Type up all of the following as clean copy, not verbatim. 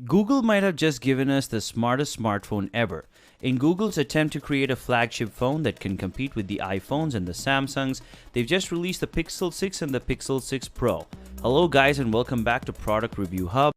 Google might have just given us the smartest smartphone ever. In Google's attempt to create a flagship phone that can compete with the iPhones and the Samsungs, they've just released the Pixel 6 and the Pixel 6 Pro. Hello guys and welcome back to Product Review Hub.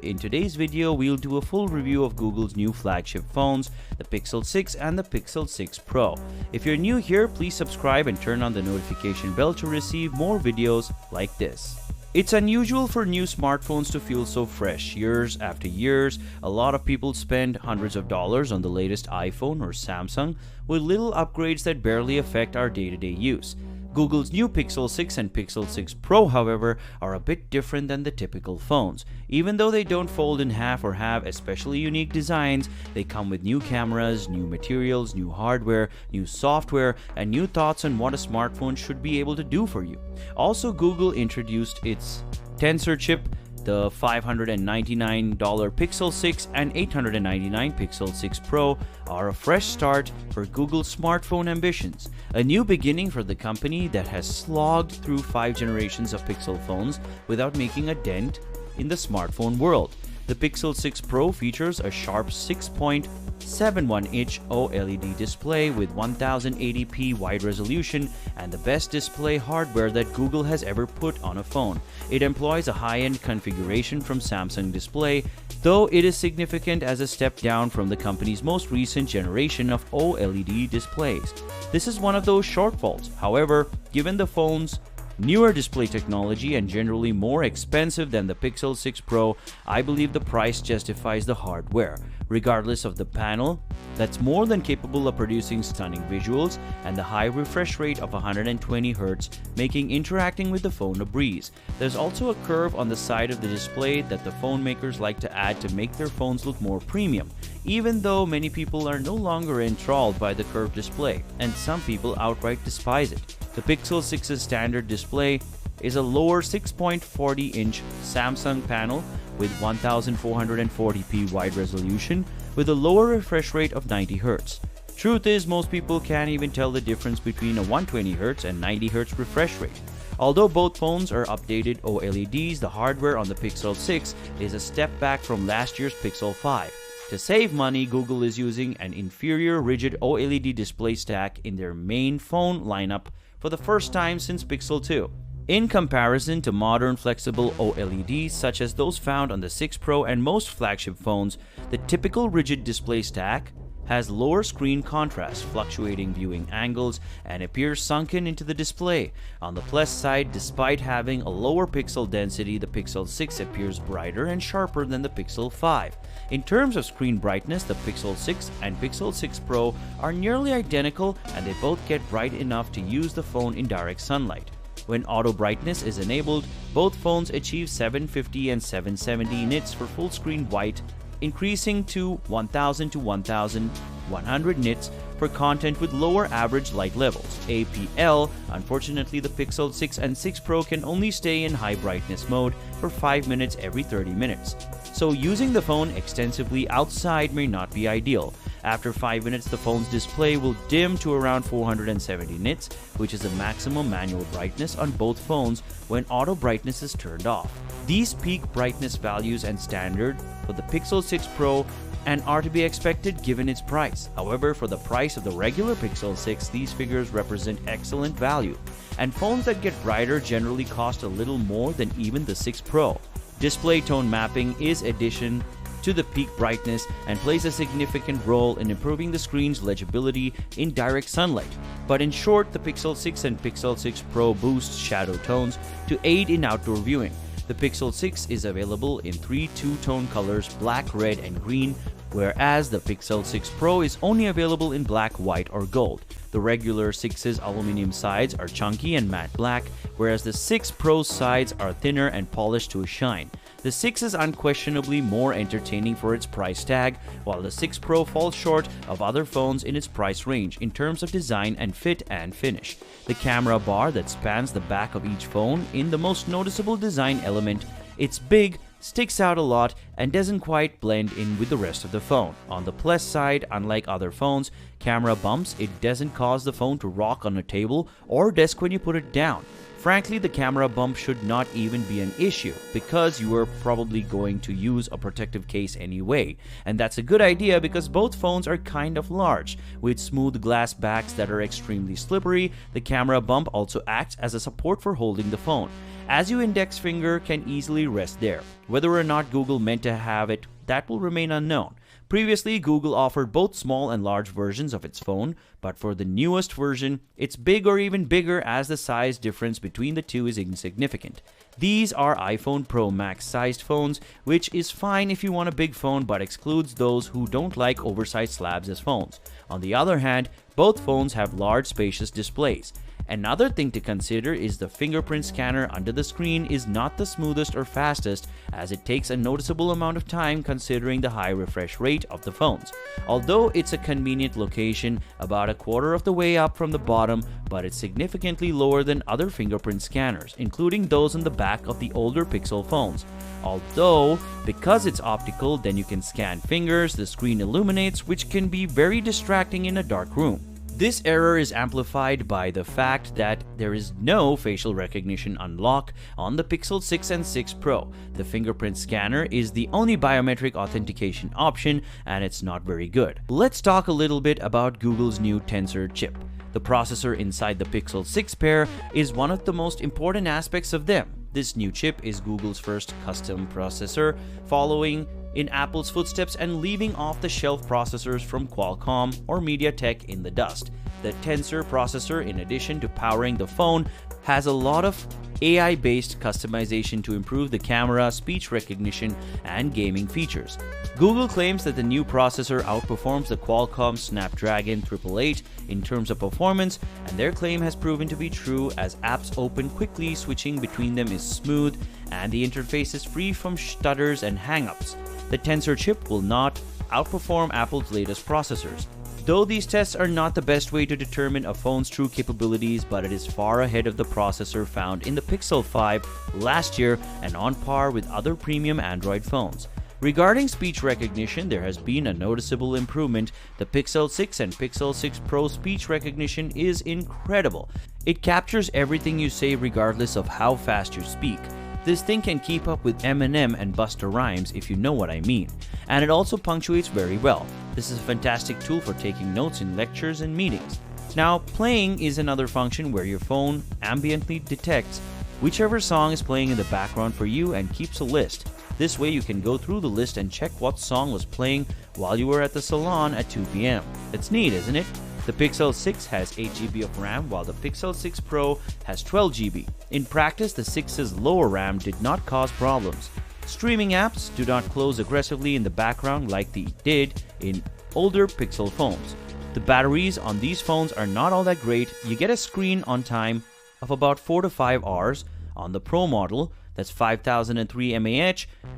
In today's video, we'll do a full review of Google's new flagship phones, the Pixel 6 and the Pixel 6 Pro. If you're new here, please subscribe and turn on the notification bell to receive more videos like this. It's unusual for new smartphones to feel so fresh. Years after years, a lot of people spend hundreds of dollars on the latest iPhone or Samsung with little upgrades that barely affect our day-to-day use. Google's new Pixel 6 and Pixel 6 Pro, however, are a bit different than the typical phones. Even though they don't fold in half or have especially unique designs, they come with new cameras, new materials, new hardware, new software, and new thoughts on what a smartphone should be able to do for you. Also, Google introduced its Tensor Chip, the $599 Pixel 6 and $899 Pixel 6 Pro are a fresh start for Google's smartphone ambitions, a new beginning for the company that has slogged through 5 generations of Pixel phones without making a dent in the smartphone world. The Pixel 6 Pro features a sharp 6.71-inch OLED display with 1080p wide resolution and the best display hardware that Google has ever put on a phone. It employs a high-end configuration from Samsung Display, though it is significant as a step down from the company's most recent generation of OLED displays. This is one of those shortfalls. However, given the phone's newer display technology and generally more expensive than the Pixel 6 Pro, I believe the price justifies the hardware. Regardless of the panel that's more than capable of producing stunning visuals and the high refresh rate of 120 Hz, making interacting with the phone a breeze. There's also a curve on the side of the display that the phone makers like to add to make their phones look more premium, even though many people are no longer enthralled by the curved display, and some people outright despise it. The Pixel 6's standard display is a lower 6.40-inch Samsung panel with 1440p wide resolution with a lower refresh rate of 90 Hz. Truth is, most people can't even tell the difference between a 120 Hz and 90 Hz refresh rate. Although both phones are updated OLEDs, the hardware on the Pixel 6 is a step back from last year's Pixel 5. To save money, Google is using an inferior rigid OLED display stack in their main phone lineup for the first time since Pixel 2. In comparison to modern flexible OLEDs such as those found on the 6 Pro and most flagship phones, the typical rigid display stack has lower screen contrast, fluctuating viewing angles, and appears sunken into the display. On the plus side, despite having a lower pixel density, the Pixel 6 appears brighter and sharper than the Pixel 5. In terms of screen brightness, the Pixel 6 and Pixel 6 Pro are nearly identical, and they both get bright enough to use the phone in direct sunlight. When auto brightness is enabled, both phones achieve 750 and 770 nits for full screen white, increasing to 1000 to 1100 nits for content with lower average light levels. APL, unfortunately the Pixel 6 and 6 Pro can only stay in high brightness mode for 5 minutes every 30 minutes. So using the phone extensively outside may not be ideal. After 5 minutes, the phone's display will dim to around 470 nits, which is the maximum manual brightness on both phones when auto brightness is turned off. These peak brightness values and standard for the Pixel 6 Pro and are to be expected given its price. However, for the price of the regular Pixel 6, these figures represent excellent value, and phones that get brighter generally cost a little more than even the 6 Pro. Display tone mapping is addition to the peak brightness and plays a significant role in improving the screen's legibility in direct sunlight. But in short, the Pixel 6 and Pixel 6 Pro boost shadow tones to aid in outdoor viewing. The Pixel 6 is available in 3 two-tone colors, black, red, and green, whereas the Pixel 6 Pro is only available in black, white, or gold. The regular 6's aluminum sides are chunky and matte black, whereas the 6 Pro's sides are thinner and polished to a shine. The 6 is unquestionably more entertaining for its price tag, while the 6 Pro falls short of other phones in its price range in terms of design and fit and finish. The camera bar that spans the back of each phone in the most noticeable design element, it's big sticks out a lot and doesn't quite blend in with the rest of the phone. On the plus side, unlike other phones, camera bumps, it doesn't cause the phone to rock on a table or desk when you put it down. Frankly, the camera bump should not even be an issue because you are probably going to use a protective case anyway. And that's a good idea because both phones are kind of large. With smooth glass backs that are extremely slippery, the camera bump also acts as a support for holding the phone, as your index finger can easily rest there. Whether or not Google meant to have it, that will remain unknown. Previously, Google offered both small and large versions of its phone, but for the newest version, it's big or even bigger as the size difference between the two is insignificant. These are iPhone Pro Max sized phones, which is fine if you want a big phone but excludes those who don't like oversized slabs as phones. On the other hand, both phones have large spacious displays. Another thing to consider is the fingerprint scanner under the screen is not the smoothest or fastest, as it takes a noticeable amount of time considering the high refresh rate of the phones. Although it's a convenient location, about a quarter of the way up from the bottom, but it's significantly lower than other fingerprint scanners, including those on the back of the older Pixel phones. Although, because it's optical, then you can scan fingers, the screen illuminates, which can be very distracting in a dark room. This error is amplified by the fact that there is no facial recognition unlock on the Pixel 6 and 6 Pro. The fingerprint scanner is the only biometric authentication option, and it's not very good. Let's talk a little bit about Google's new Tensor Chip. The processor inside the Pixel 6 pair is one of the most important aspects of them. This new chip is Google's first custom processor, following in Apple's footsteps and leaving off-the-shelf processors from Qualcomm or MediaTek in the dust. The Tensor Processor, in addition to powering the phone, has a lot of AI-based customization to improve the camera, speech recognition, and gaming features. Google claims that the new processor outperforms the Qualcomm Snapdragon 888 in terms of performance, and their claim has proven to be true as apps open quickly, switching between them is smooth, and the interface is free from stutters and hang-ups. The Tensor chip will not outperform Apple's latest processors. Though these tests are not the best way to determine a phone's true capabilities, but it is far ahead of the processor found in the Pixel 5 last year and on par with other premium Android phones. Regarding speech recognition, there has been a noticeable improvement. The Pixel 6 and Pixel 6 Pro speech recognition is incredible. It captures everything you say regardless of how fast you speak. This thing can keep up with Eminem and Busta Rhymes, if you know what I mean. And it also punctuates very well. This is a fantastic tool for taking notes in lectures and meetings. Now, playing is another function where your phone ambiently detects whichever song is playing in the background for you and keeps a list. This way you can go through the list and check what song was playing while you were at the salon at 2 p.m. It's neat, isn't it? The Pixel 6 has 8 GB of RAM while the Pixel 6 Pro has 12 GB. In practice, the 6's lower RAM did not cause problems. Streaming apps do not close aggressively in the background like they did in older Pixel phones. The batteries on these phones are not all that great. You get a screen on time of about 4 to 5 hours on the Pro model, that's 5003 mAh,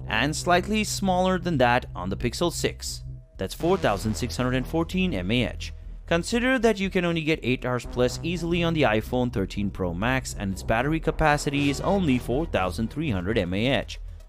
and slightly smaller than that on the Pixel 6, that's 4614 mAh. Consider that you can only get 8 hours plus easily on the iPhone 13 Pro Max, and its battery capacity is only 4300 mAh.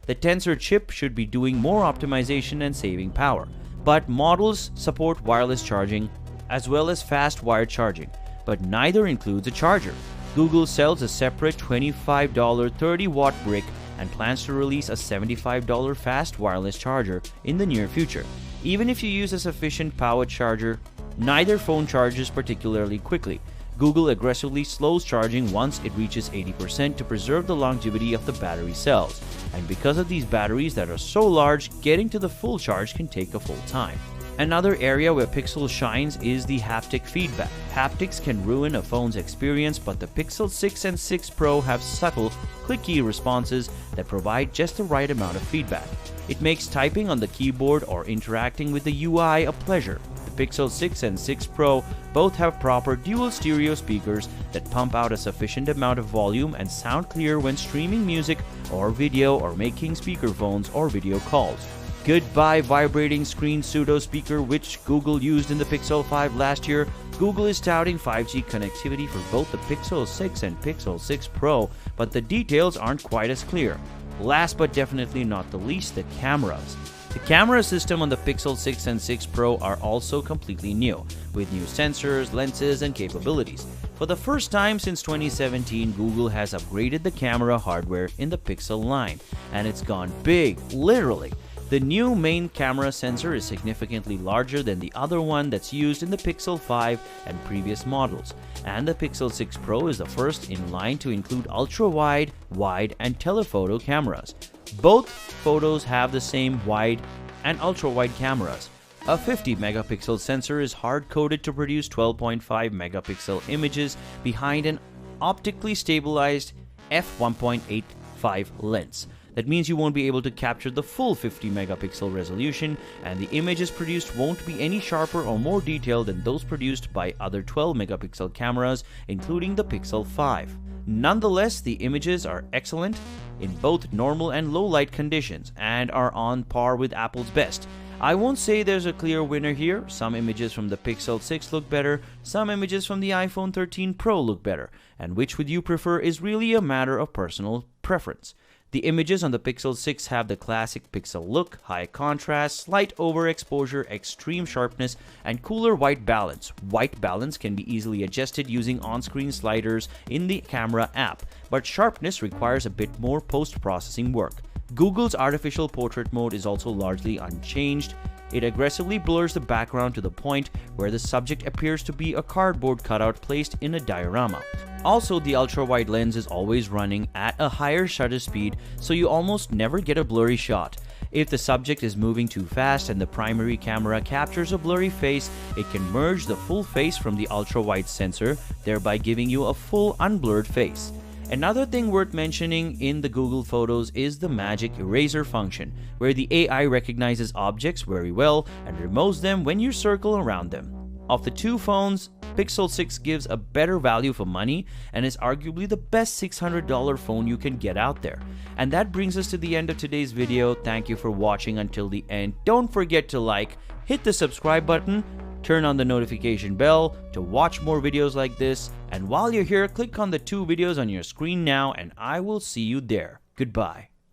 The Tensor chip should be doing more optimization and saving power, but models support wireless charging as well as fast wired charging, but neither includes a charger. Google sells a separate $25 30-watt brick and plans to release a $75 fast wireless charger in the near future. Even if you use a sufficient power charger, neither phone charges particularly quickly. Google aggressively slows charging once it reaches 80% to preserve the longevity of the battery cells. And because of these batteries that are so large, getting to the full charge can take a full time. Another area where Pixel shines is the haptic feedback. Haptics can ruin a phone's experience, but the Pixel 6 and 6 Pro have subtle, clicky responses that provide just the right amount of feedback. It makes typing on the keyboard or interacting with the UI a pleasure. The Pixel 6 and 6 Pro both have proper dual stereo speakers that pump out a sufficient amount of volume and sound clear when streaming music or video or making speakerphones or video calls. Goodbye vibrating screen pseudo speaker which Google used in the Pixel 5 last year. Google is touting 5G connectivity for both the Pixel 6 and Pixel 6 Pro, but the details aren't quite as clear. Last but definitely not the least, the cameras. The camera system on the Pixel 6 and 6 Pro are also completely new, with new sensors, lenses, and capabilities. For the first time since 2017, Google has upgraded the camera hardware in the Pixel line, and it's gone big, literally. The new main camera sensor is significantly larger than the other one that's used in the Pixel 5 and previous models, and the Pixel 6 Pro is the first in line to include ultra-wide, wide, and telephoto cameras. Both photos have the same wide and ultra-wide cameras. A 50-megapixel sensor is hard-coded to produce 12.5-megapixel images behind an optically stabilized f1.85 lens. That means you won't be able to capture the full 50-megapixel resolution, and the images produced won't be any sharper or more detailed than those produced by other 12-megapixel cameras, including the Pixel 5. Nonetheless, the images are excellent in both normal and low light conditions and are on par with Apple's best. I won't say there's a clear winner here. Some images from the Pixel 6 look better, some images from the iPhone 13 Pro look better, and which would you prefer is really a matter of personal preference. The images on the Pixel 6 have the classic Pixel look, high contrast, slight overexposure, extreme sharpness, and cooler white balance. White balance can be easily adjusted using on-screen sliders in the camera app, but sharpness requires a bit more post-processing work. Google's artificial portrait mode is also largely unchanged. It aggressively blurs the background to the point where the subject appears to be a cardboard cutout placed in a diorama. Also, the ultra-wide lens is always running at a higher shutter speed, so you almost never get a blurry shot. If the subject is moving too fast and the primary camera captures a blurry face, it can merge the full face from the ultra-wide sensor, thereby giving you a full unblurred face. Another thing worth mentioning in the Google Photos is the magic eraser function, where the AI recognizes objects very well and removes them when you circle around them. Of the two phones, Pixel 6 gives a better value for money and is arguably the best $600 phone you can get out there. And that brings us to the end of today's video. Thank you for watching until the end. Don't forget to like, hit the subscribe button, turn on the notification bell to watch more videos like this. And while you're here, click on the 2 videos on your screen now and I will see you there. Goodbye.